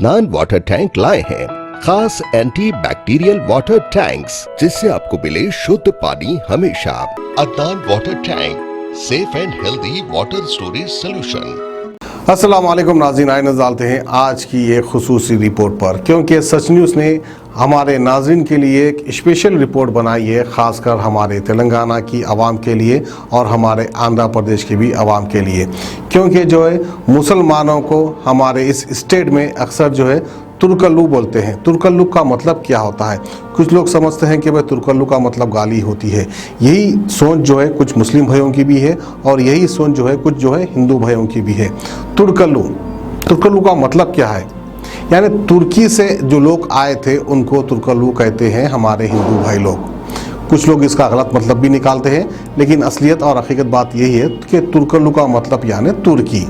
Adnan water tank लाए हैं खास एंटी बैक्टीरियल वाटर टैंक्स, जिससे आपको मिले शुद्ध पानी हमेशा। Adnan water tank, safe and healthy water storage solution. अस्सलाम वालेकुम नाज़रीन, आए नज़र डालते हैं आज की एक खुसूसी रिपोर्ट पर, क्योंकि सच न्यूज़ ने हमारे नाज़रीन के लिए एक स्पेशल रिपोर्ट बनाई है, ख़ासकर हमारे तेलंगाना की आवाम के लिए और हमारे आंध्र प्रदेश की भी आवाम के लिए। क्योंकि जो है मुसलमानों को हमारे इस स्टेट में अक्सर जो है तुर्कल्लू बोलते हैं। तुर्कल्लू का मतलब क्या होता है? कुछ लोग समझते हैं कि भाई तुर्कल्लू का मतलब गाली होती है। यही सोच जो है कुछ मुस्लिम भाइयों की भी है और यही सोच जो है कुछ जो है हिंदू भाइयों की भी है। तुर्कल्लू, तुर्कल्लू का मतलब क्या है? यानी तुर्की से जो लोग आए थे उनको तुर्कल्लू कहते हैं हमारे हिंदू भाई लोग। कुछ लोग इसका गलत मतलब भी निकालते हैं, लेकिन असलियत और हकीकत बात यही है कि तुर्कल्लू का मतलब यानी तुर्की।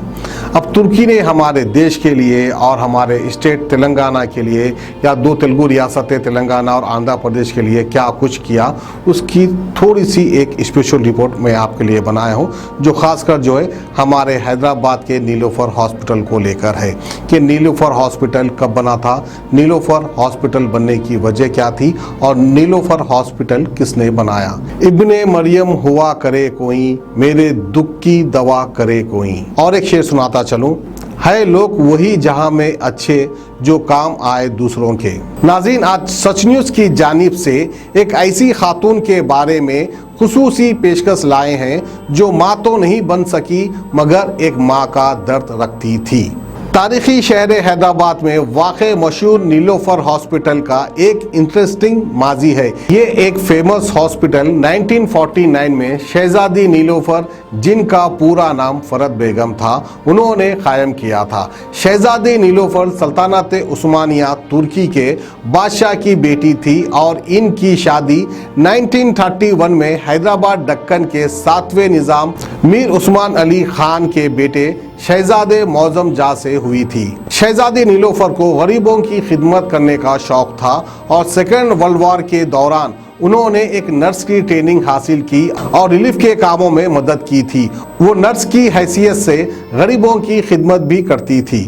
अब तुर्की ने हमारे देश के लिए और हमारे स्टेट तेलंगाना के लिए या दो तेलुगु रियासतें तेलंगाना और आंध्र प्रदेश के लिए क्या कुछ किया, उसकी थोड़ी सी एक स्पेशल रिपोर्ट मैं आपके लिए बनाया हूँ, जो खासकर जो है हमारे हैदराबाद के नीलोफर हॉस्पिटल को लेकर है कि नीलोफर हॉस्पिटल कब बना था, नीलोफर हॉस्पिटल बनने की वजह क्या थी और नीलोफर हॉस्पिटल किसने बनाया। इब्ने मरियम हुआ करे कोई, मेरे दुख की दवा करे कोई। और एक शेर सुनाता चलूं, है लोग वही जहां में अच्छे जो काम आए दूसरों के। नाज़रीन, आज सच न्यूज़ की जानिब से एक ऐसी खातून के बारे में खुसूसी पेशकश लाए हैं जो माँ तो नहीं बन सकी मगर एक माँ का दर्द रखती थी। तारीखी शहर हैदराबाद में वाक़े मशहूर नीलोफर हॉस्पिटल का एक इंटरेस्टिंग माजी है। ये एक फेमस हॉस्पिटल 1949 में शहजादी नीलोफर, जिनका पूरा नाम फरद बेगम था, उन्होंने कायम किया था। शहजादी नीलोफर सल्तनत उस्मानिया तुर्की के बादशाह की बेटी थी और इनकी शादी 1931 में हैदराबाद दक्कन के 7वें निज़ाम मीर उस्मान अली खान के बेटे शहजादे मौजम जा से हुई थी। शहजादी नीलोफर को गरीबों की खिदमत करने का शौक था और सेकेंड वर्ल्ड वॉर के दौरान उन्होंने एक नर्स की ट्रेनिंग हासिल की और रिलीफ के कामों में मदद की थी। वो नर्स की हैसियत से गरीबों की खिदमत भी करती थी।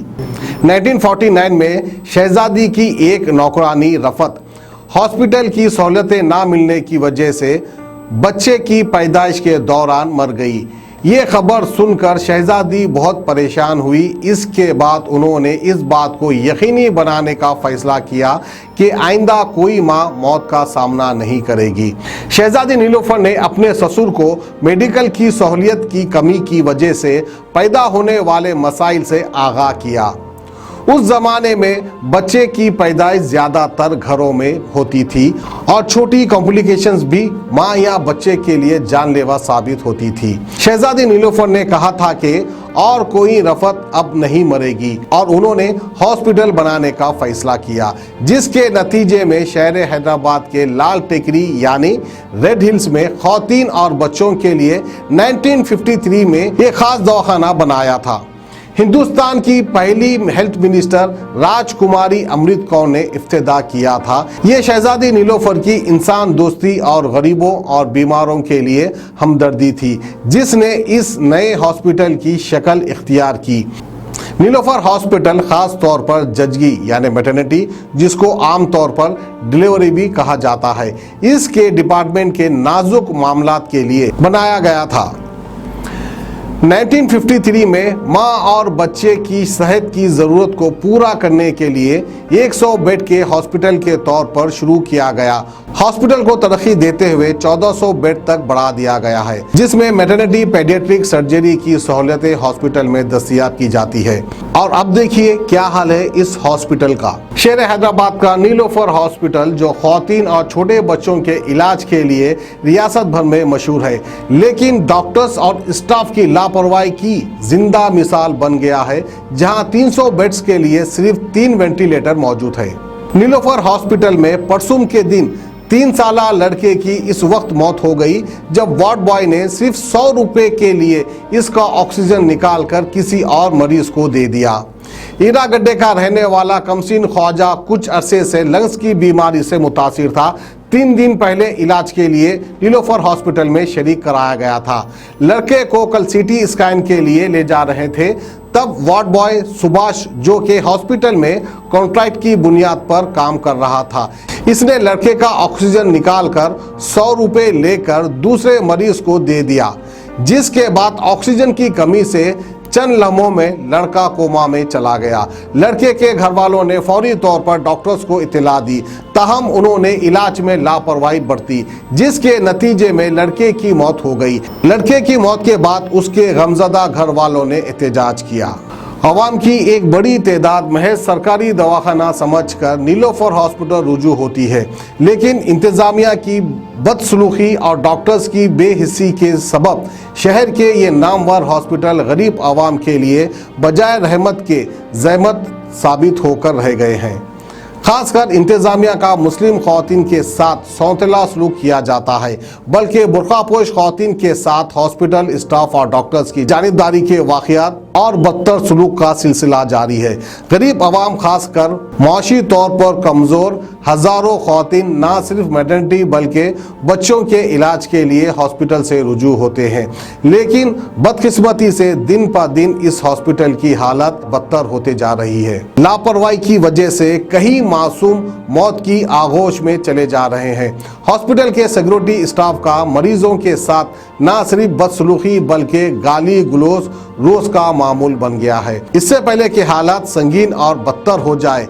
1949 में शहजादी की एक नौकरानी रफत हॉस्पिटल की सहूलतें ना मिलने की वजह से बच्चे की पैदाइश के दौरान मर गई। ये खबर सुनकर शहजादी बहुत परेशान हुई। इसके बाद उन्होंने इस बात को यकीनी बनाने का फैसला किया कि आइंदा कोई माँ मौत का सामना नहीं करेगी। शहजादी नीलोफर ने अपने ससुर को मेडिकल की सहूलियत की कमी की वजह से पैदा होने वाले मसाइल से आगाह किया। उस जमाने में बच्चे की पैदाइश ज्यादातर घरों में होती थी और छोटी कॉम्प्लिकेशंस भी माँ या बच्चे के लिए जानलेवा साबित होती थी। शहजादी नीलोफर ने कहा था कि और कोई रफत अब नहीं मरेगी और उन्होंने हॉस्पिटल बनाने का फैसला किया, जिसके नतीजे में शहर हैदराबाद के लाल टेकरी यानी रेड हिल्स में खौतीन और बच्चों के लिए 1953 में एक खास दवाखाना बनाया था। हिंदुस्तान की पहली हेल्थ मिनिस्टर राजकुमारी अमृत कौर ने इफ्तिदा किया था। ये शहजादी नीलोफर की इंसान दोस्ती और गरीबों और बीमारों के लिए हमदर्दी थी, जिसने इस नए हॉस्पिटल की शक्ल इख्तियार की। नीलोफर हॉस्पिटल खास तौर पर जजगी यानी मैटरनिटी, जिसको आम तौर पर डिलीवरी भी कहा जाता है, इसके डिपार्टमेंट के नाजुक मामलात के लिए बनाया गया था। 1953 में माँ और बच्चे की सेहत की ज़रूरत को पूरा करने के लिए 100 बेड के हॉस्पिटल के तौर पर शुरू किया गया। हॉस्पिटल को तरक्की देते हुए 1400 बेड तक बढ़ा दिया गया है, जिसमें मैटरनिटी पेडियाट्रिक सर्जरी की सहूलियतें हॉस्पिटल में दस्तयाब की जाती है। और अब देखिए क्या हाल है इस हॉस्पिटल का। शहर हैदराबाद का नीलोफर हॉस्पिटल, जो खौतीन और छोटे बच्चों के इलाज के लिए रियासत भर में मशहूर है, लेकिन डॉक्टर्स और स्टाफ की लापरवाही की जिंदा मिसाल बन गया है, जहां 300 बेड्स के लिए सिर्फ 3 वेंटिलेटर मौजूद है। नीलोफर हॉस्पिटल में परसों के दिन 3 साला लड़के की इस वक्त मौत हो गई, जब वार्ड बॉय ने सिर्फ 100 रुपए के लिए इसका ऑक्सीजन निकालकर किसी और मरीज को दे दिया। ईरा गड्ढे का रहने वाला कमसीन ख्वाजा कुछ अरसे से लंग्स की बीमारी से मुतासिर था। 3 दिन पहले इलाज के लिए नीलोफर हॉस्पिटल में शरीक कराया गया था। लड़के को कल सीटी स्कैन के लिए ले जा रहे थे, तब वार्ड बॉय सुभाष, जो कि हॉस्पिटल में कॉन्ट्रैक्ट की बुनियाद पर काम कर रहा था, इसने लड़के का ऑक्सीजन निकालकर 100 रुपए लेकर दूसरे मरीज को दे दिया, जिसके बाद ऑक्सीजन की कमी से चंद लम्हों में लड़का कोमा में चला गया। लड़के के घर वालों ने फौरी तौर पर डॉक्टर्स को इत्तला दी, ताहम उन्होंने इलाज में लापरवाही बरती, जिसके नतीजे में लड़के की मौत हो गई। लड़के की मौत के बाद उसके गमजदा घर वालों ने एहतजाज किया। अवाम की एक बड़ी तादाद महज सरकारी दवाखाना समझकर नीलोफर हॉस्पिटल रुजू होती है, लेकिन इंतजामिया की बदसलूकी और डॉक्टर्स की बेहिस्सी के सबब शहर के ये नामवर हॉस्पिटल गरीब आवाम के लिए बजाय रहमत के ज़हमत साबित होकर रह गए हैं। खासकर इंतजामिया का मुस्लिम खवातीन के साथ सौतेला सलूक किया जाता है, बल्कि बुर्कापोश खवातीन के साथ हॉस्पिटल स्टाफ और डॉक्टर्स की जानिबदारी के वाक़यात और बदतर सलूक का सिलसिला जारी है। गरीब आवाम खासकर मुआशी तौर पर कमज़ोर हज़ारों खवातीन ना सिर्फ मैटरनिटी बल्कि बच्चों के इलाज के लिए हॉस्पिटल से रुजू होते हैं, लेकिन बदकिस्मती से दिन पर दिन इस हॉस्पिटल की हालत बदतर होते जा रही है। लापरवाही की वजह से कई मासूम मौत की आगोश में चले जा रहे हैं। हॉस्पिटल के सिक्योरिटी स्टाफ का मरीजों के साथ ना सिर्फ बदसलूकी बल्कि गाली गलौज रोज का मामूल बन गया है। इससे पहले कि हालात संगीन और बदतर हो जाए,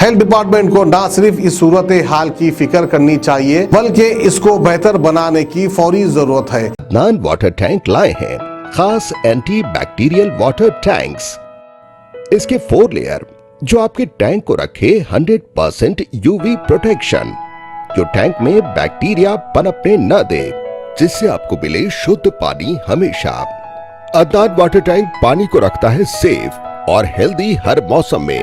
हेल्थ डिपार्टमेंट को ना सिर्फ इस सूरत हाल की फिक्र करनी चाहिए बल्कि इसको बेहतर बनाने की फौरी जरूरत है। अदनान वाटर टैंक लाए हैं खास एंटी बैक्टीरियल वाटर टैंक्स। इसके 4 लेयर जो आपके टैंक को रखे 100% यूवी प्रोटेक्शन, जो टैंक में बैक्टीरिया पनपने न दे, जिससे आपको मिले शुद्ध पानी हमेशा। अदनान वाटर टैंक पानी को रखता है सेफ और हेल्दी हर मौसम में।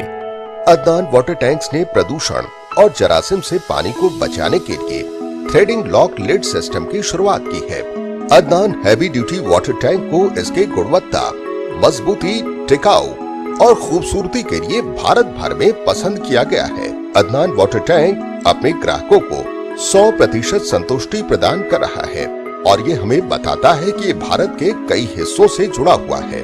अदनान वाटर टैंक्स ने प्रदूषण और जरासीम से पानी को बचाने के लिए थ्रेडिंग लॉक लिड सिस्टम की शुरुआत की है। Adnan heavy duty water tank को इसके गुणवत्ता, मजबूती, टिकाऊ और खूबसूरती के लिए भारत भर में पसंद किया गया है। अदनान वाटर टैंक अपने ग्राहकों को 100% संतुष्टि प्रदान कर रहा है और ये हमें बताता है कि ये भारत के कई हिस्सों से जुड़ा हुआ है।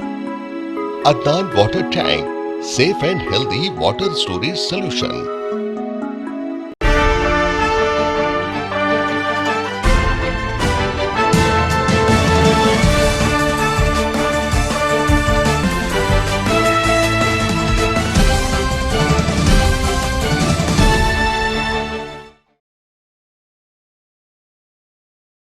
Adnan water tank, safe and healthy water storage solution.